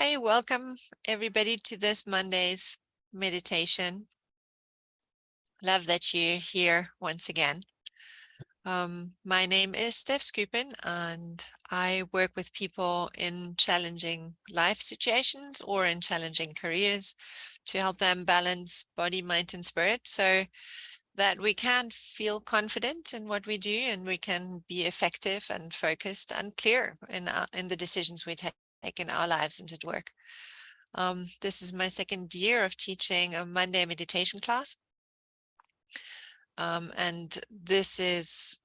Hi, welcome everybody to this Monday's meditation. Love that you're here once again. My name is Steph Skupin, and I work with people in challenging life situations or in challenging careers to help them balance body, mind, and spirit so that we can feel confident in what we do and we can be effective and focused and clear in the decisions we take in our lives and at work. This is my second year of teaching a Monday meditation class. And this is,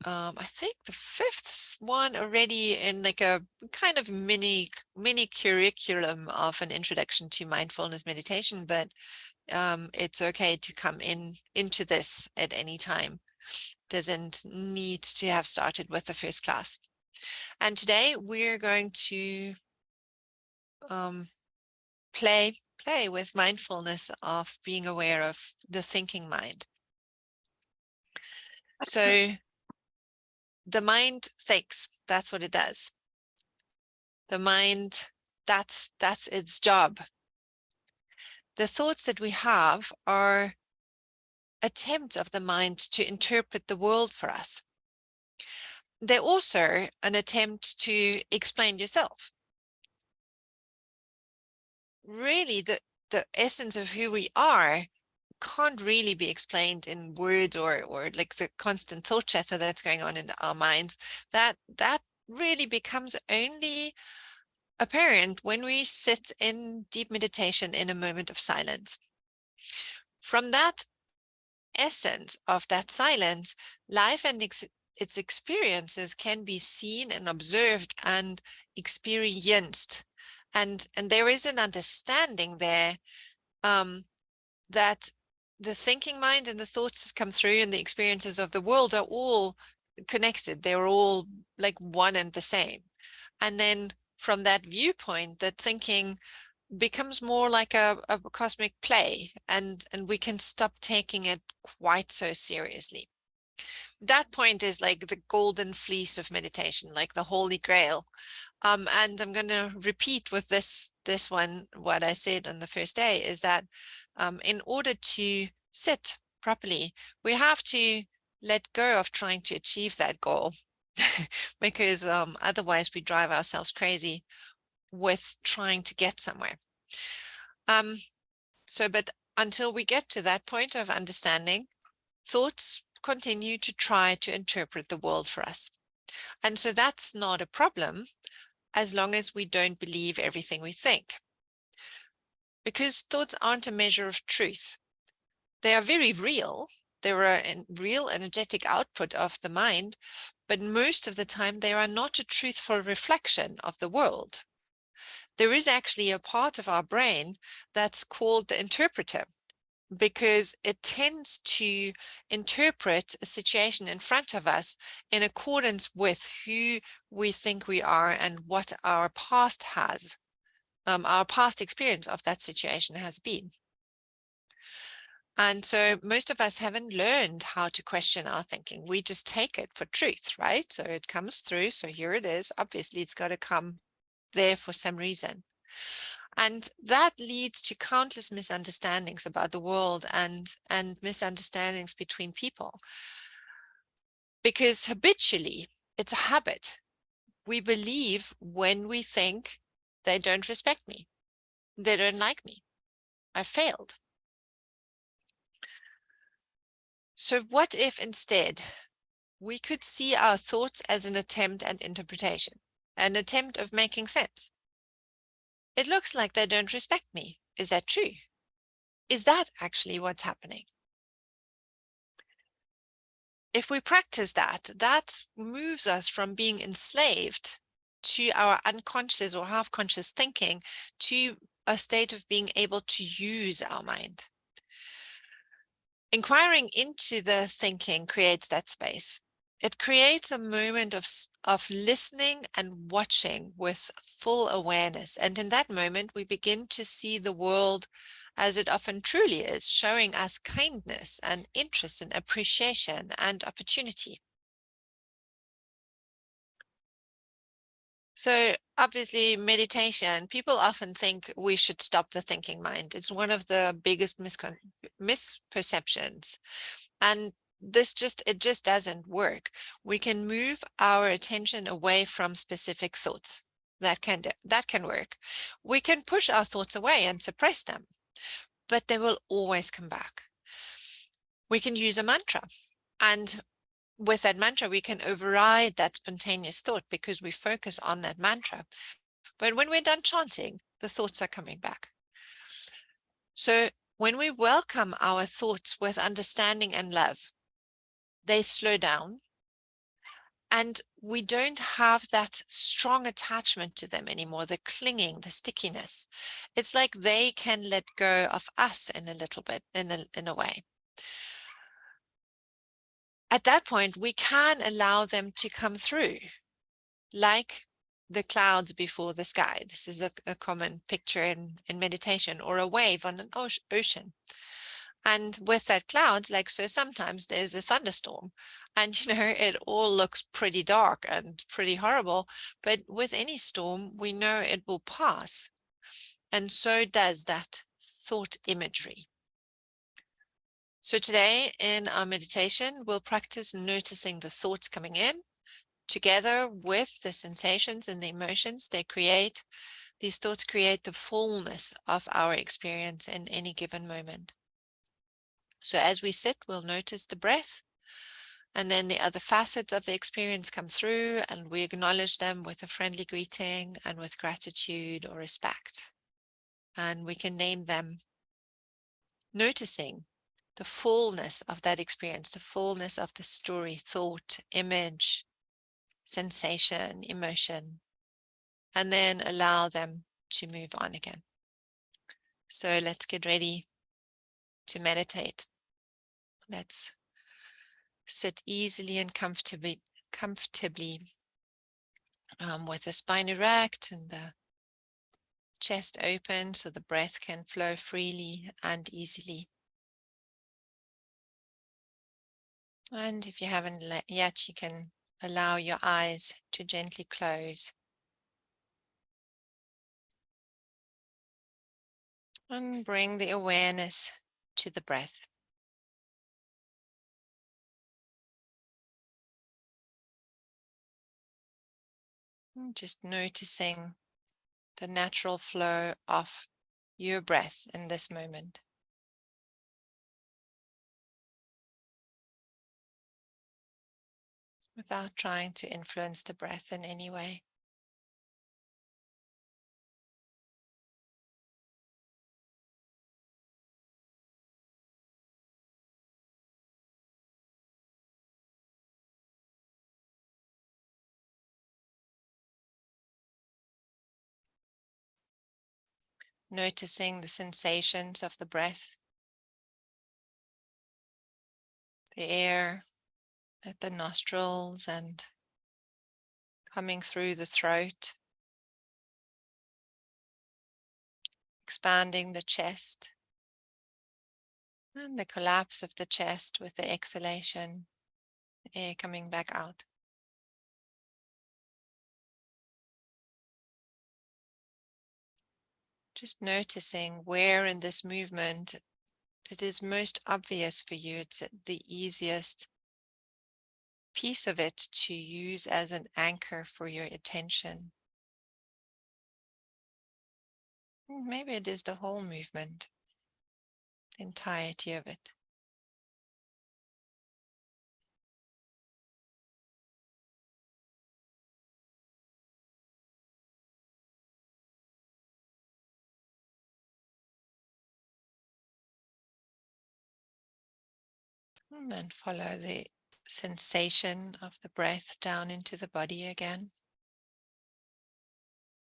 I think, the fifth one already in like a kind of mini curriculum of an introduction to mindfulness meditation, but it's okay to come into this at any time. Doesn't need to have started with the first class. And today we're going to play with mindfulness of being aware of the thinking mind. So the mind thinks, that's what it does. The mind, that's its job. The thoughts that we have are attempts of the mind to interpret the world for us. They're also an attempt to explain yourself. Really, the essence of who we are can't really be explained in words or like the constant thought chatter that's going on in our minds. That really becomes only apparent when we sit in deep meditation in a moment of silence. From that essence of that silence, life and its experiences can be seen and observed and experienced. And there is an understanding there that the thinking mind and the thoughts that come through and the experiences of the world are all connected. They're all like one and the same. And then from that viewpoint, that thinking becomes more like a cosmic play, and we can stop taking it quite so seriously. That point is like the golden fleece of meditation, like the holy grail. And I'm going to repeat with this one what I said on the first day, is that in order to sit properly, we have to let go of trying to achieve that goal because otherwise we drive ourselves crazy with trying to get somewhere. But until we get to that point of understanding, thoughts continue to try to interpret the world for us. And so that's not a problem as long as we don't believe everything we think. Because thoughts aren't a measure of truth. They are very real. They're a real energetic output of the mind, but most of the time they are not a truthful reflection of the world. There is actually a part of our brain that's called the interpreter, because it tends to interpret a situation in front of us in accordance with who we think we are and what our past has, our past experience of that situation has been. And so most of us haven't learned how to question our thinking. We just take it for truth, right? So it comes through. So here it is. Obviously, it's got to come there for some reason. And that leads to countless misunderstandings about the world and misunderstandings between people. Because habitually, it's a habit. We believe when we think they don't respect me, they don't like me, I failed. So what if instead we could see our thoughts as an attempt at interpretation, an attempt of making sense? It looks like they don't respect me. Is that true? Is that actually what's happening? If we practice that, that moves us from being enslaved to our unconscious or half-conscious thinking to a state of being able to use our mind. Inquiring into the thinking creates that space. It creates a moment of listening and watching with full awareness. And in that moment, we begin to see the world as it often truly is, showing us kindness and interest and appreciation and opportunity. So obviously meditation, people often think we should stop the thinking mind. It's one of the biggest misperceptions. And it just doesn't work. We can move our attention away from specific thoughts. That can work. We can push our thoughts away and suppress them, but they will always come back. We can use a mantra, and with that mantra, we can override that spontaneous thought because we focus on that mantra. But when we're done chanting, the thoughts are coming back. So when we welcome our thoughts with understanding and love, they slow down, and we don't have that strong attachment to them anymore, the clinging, the stickiness. It's like they can let go of us in a little bit, in a way. At that point, we can allow them to come through, like the clouds before the sky. This is a common picture in meditation, or a wave on an ocean. And with that clouds, like, so sometimes there's a thunderstorm and, it all looks pretty dark and pretty horrible. But with any storm, we know it will pass. And so does that thought imagery. So today in our meditation, we'll practice noticing the thoughts coming in together with the sensations and the emotions they create. These thoughts create the fullness of our experience in any given moment. So as we sit, we'll notice the breath, and then the other facets of the experience come through, and we acknowledge them with a friendly greeting and with gratitude or respect. And we can name them, noticing the fullness of that experience, the fullness of the story, thought, image, sensation, emotion, and then allow them to move on again. So let's get ready to meditate. Let's sit easily and comfortably with the spine erect and the chest open so the breath can flow freely and easily. And if you haven't yet, you can allow your eyes to gently close. And bring the awareness to the breath. And just noticing the natural flow of your breath in this moment. Without trying to influence the breath in any way. Noticing the sensations of the breath, the air at the nostrils and coming through the throat, expanding the chest, and the collapse of the chest with the exhalation, air coming back out. Just noticing where in this movement it is most obvious for you. It's the easiest piece of it to use as an anchor for your attention. Maybe it is the whole movement, the entirety of it. And then follow the sensation of the breath down into the body again.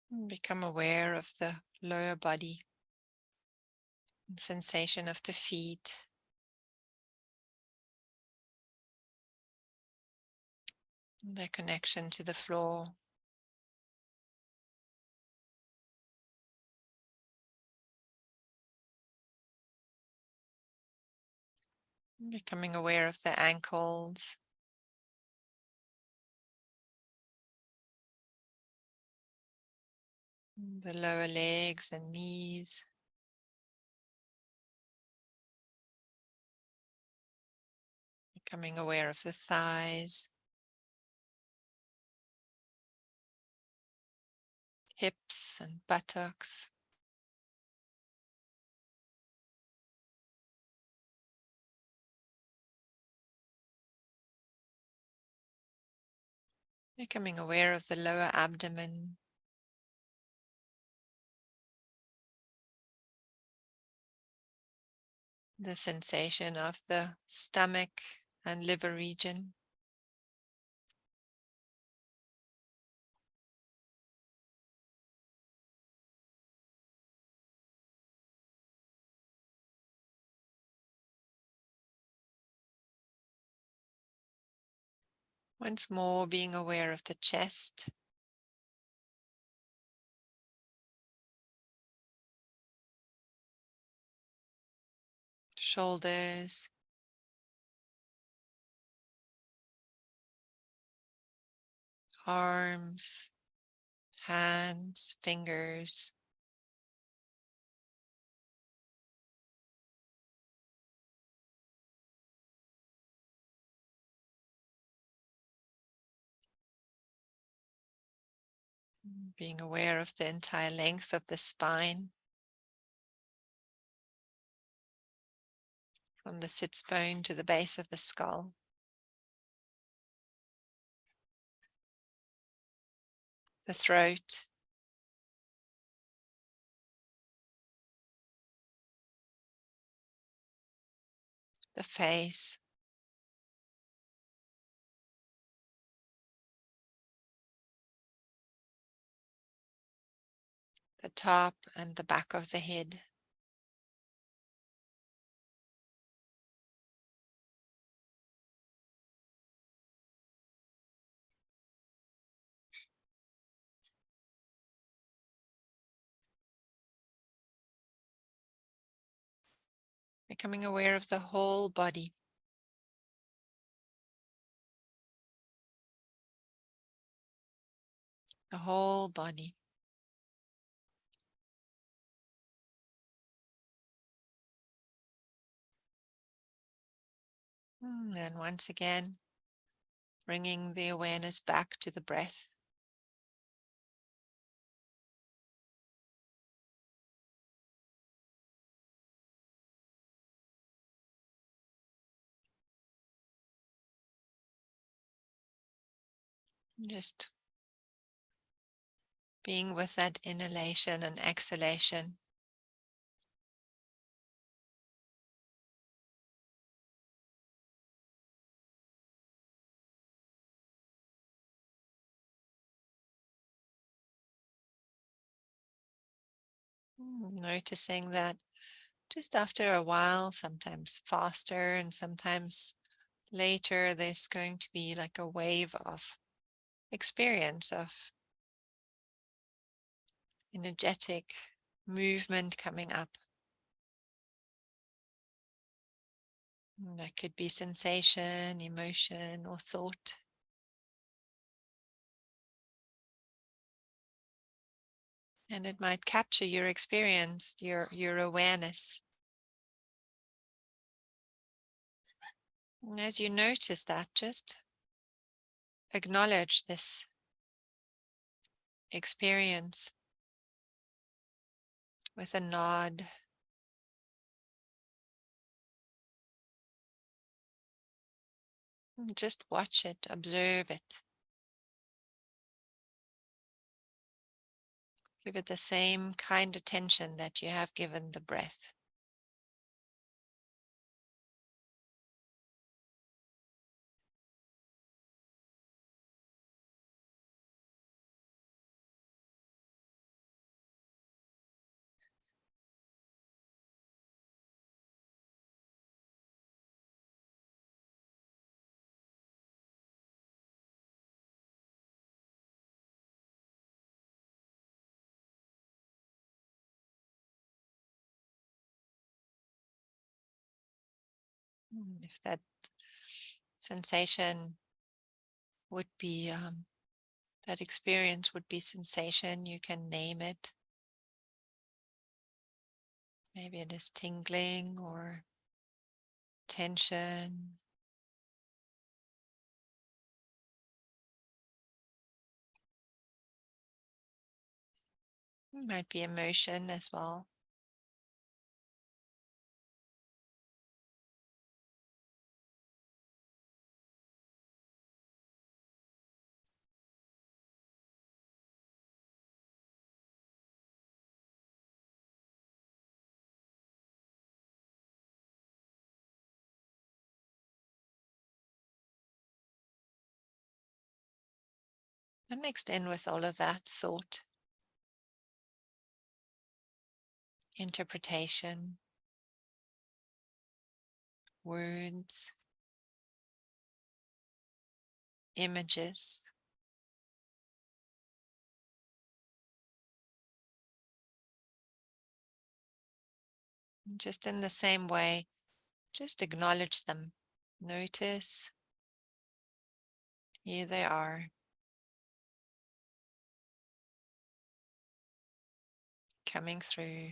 And become aware of the lower body, and sensation of the feet, and their connection to the floor. And becoming aware of the ankles, the lower legs and knees. Becoming aware of the thighs, hips and buttocks. Becoming aware of the lower abdomen. The sensation of the stomach and liver region. Once more being aware of the chest. Shoulders. Arms. Hands. Fingers. Being aware of the entire length of the spine. From the sits bone to the base of the skull. The throat. The face. The top and the back of the head. Becoming aware of the whole body. The whole body. And once again, bringing the awareness back to the breath. Just being with that inhalation and exhalation. Noticing that just after a while, sometimes faster and sometimes later, there's going to be like a wave of experience of energetic movement coming up. That could be sensation, emotion, or thought. And it might capture your experience, your awareness. And as you notice that, just acknowledge this experience with a nod. And just watch it, observe it. Give it the same kind attention that you have given the breath. If that sensation would be That experience would be sensation. You can name it. Maybe it is tingling or tension. It might be emotion as well. And mixed in with all of that thought, interpretation, words, images. Just in the same way, just acknowledge them. Notice, here they are, coming through.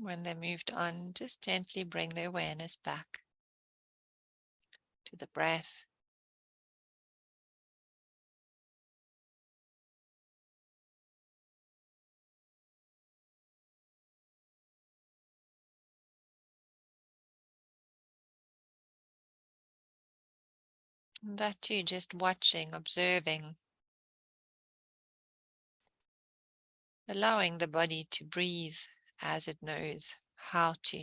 When they moved on, just gently bring the awareness back to the breath. And that too, just watching, observing, allowing the body to breathe as it knows how to.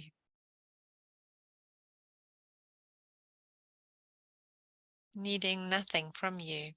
Needing nothing from you.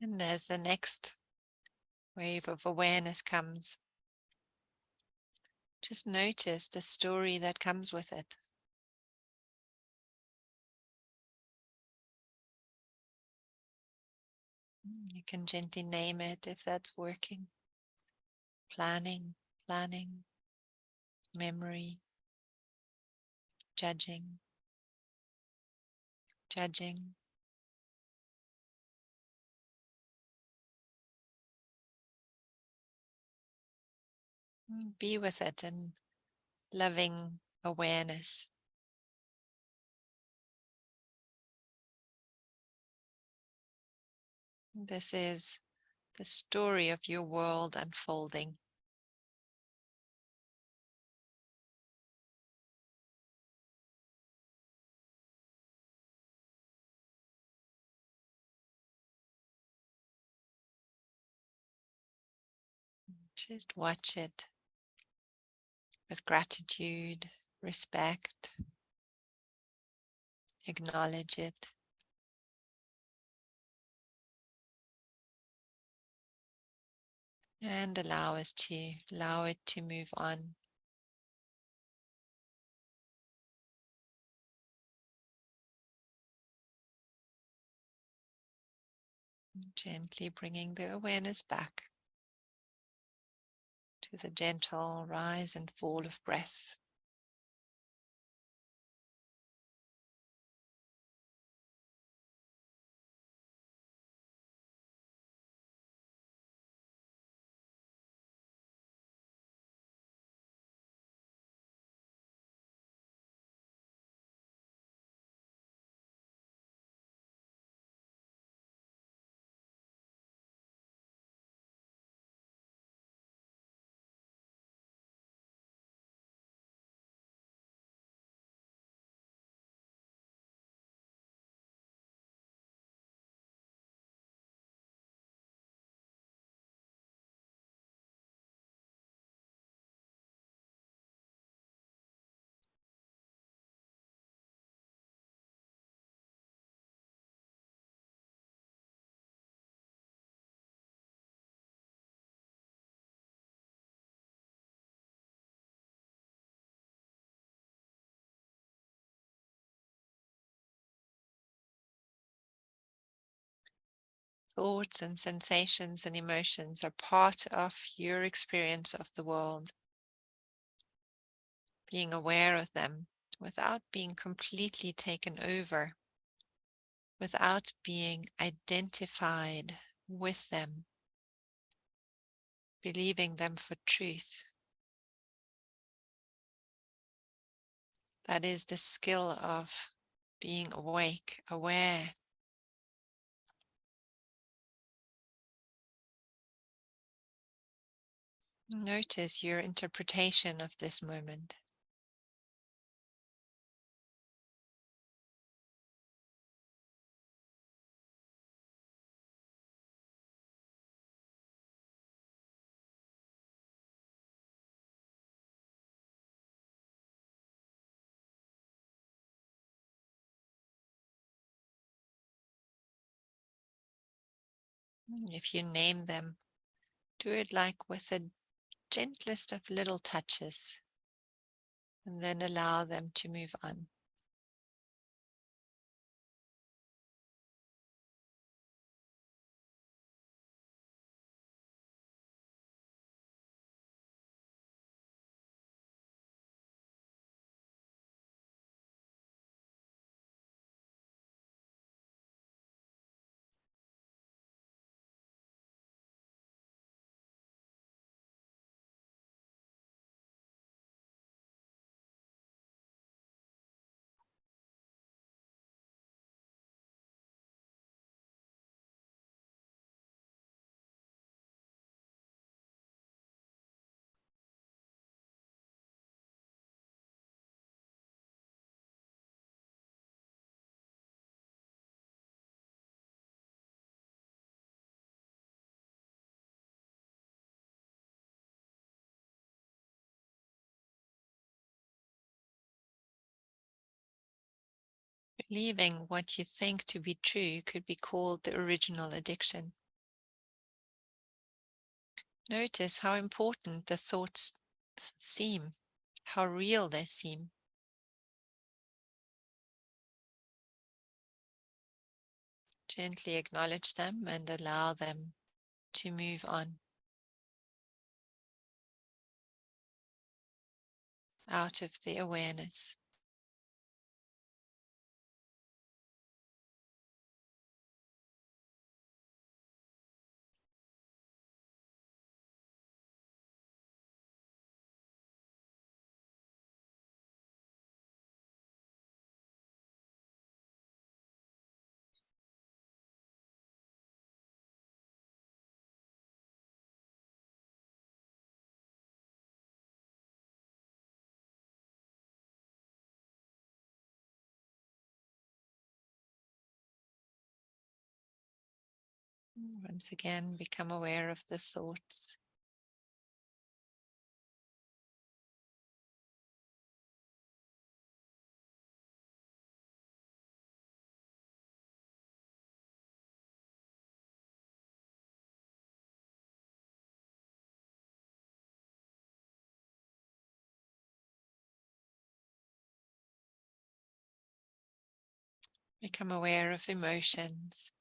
And as the next wave of awareness comes, just notice the story that comes with it. You can gently name it if that's working. Planning, planning, memory, judging, judging. Be with it in loving awareness. This is the story of your world unfolding. Just watch it with gratitude, respect, acknowledge it. And allow it to move on. Gently bringing the awareness back to the gentle rise and fall of breath. Thoughts and sensations and emotions are part of your experience of the world. Being aware of them without being completely taken over, without being identified with them, believing them for truth. That is the skill of being awake, aware. Notice your interpretation of this moment. If you name them, do it like with the gentlest of little touches, and then allow them to move on. Believing what you think to be true could be called the original addiction. Notice how important the thoughts seem, how real they seem. Gently acknowledge them and allow them to move on out of the awareness. Once again, become aware of the thoughts. Become aware of emotions.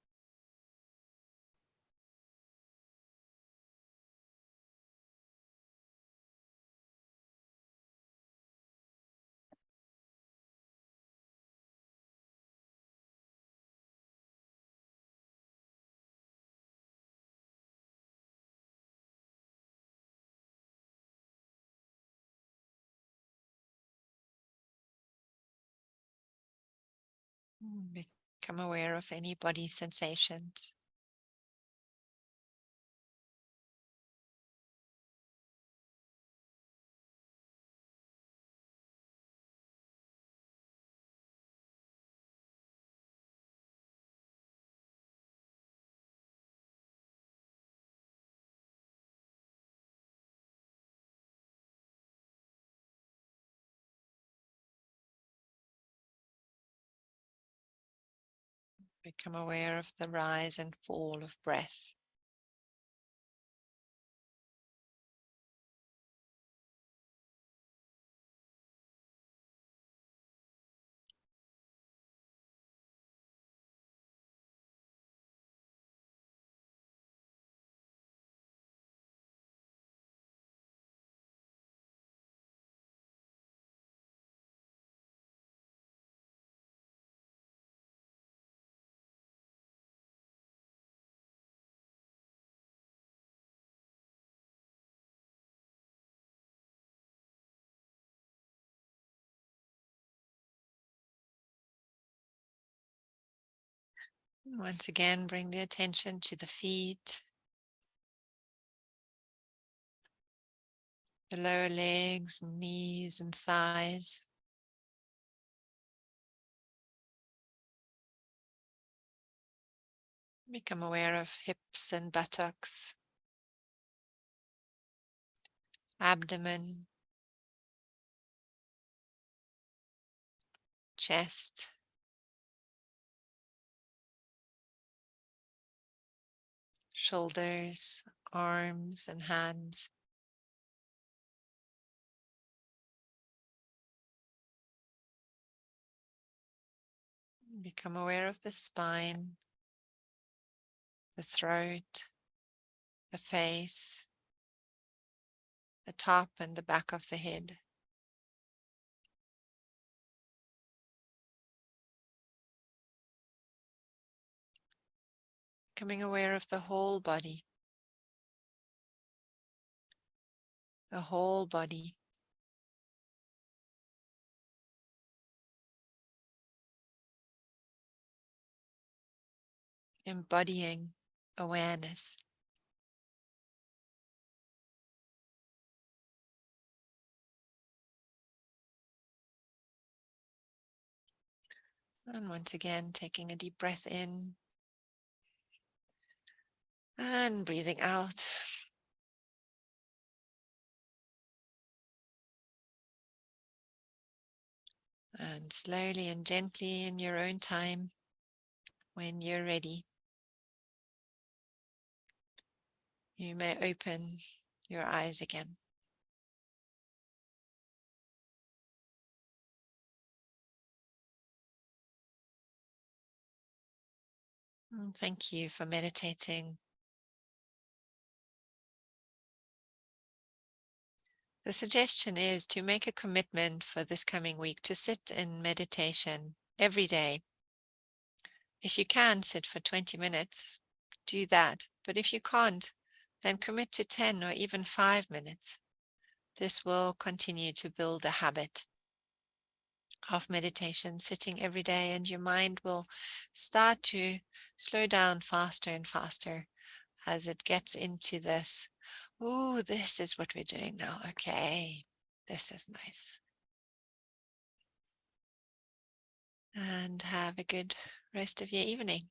Become aware of any body sensations. Become aware of the rise and fall of breath. Once again, bring the attention to the feet, the lower legs, knees and thighs. Become aware of hips and buttocks, abdomen, chest, shoulders, arms and hands. Become aware of the spine, the throat, the face, the top and the back of the head. Becoming aware of the whole body. The whole body. Embodying awareness. And once again, taking a deep breath in and breathing out. And slowly and gently in your own time, when you're ready, you may open your eyes again. And thank you for meditating. The suggestion is to make a commitment for this coming week to sit in meditation every day. If you can sit for 20 minutes, do that. But if you can't, then commit to 10 or even 5 minutes. This will continue to build a habit of meditation, sitting every day, and your mind will start to slow down faster and faster as it gets into this. Oh, this is what we're doing now. Okay, this is nice. And have a good rest of your evening.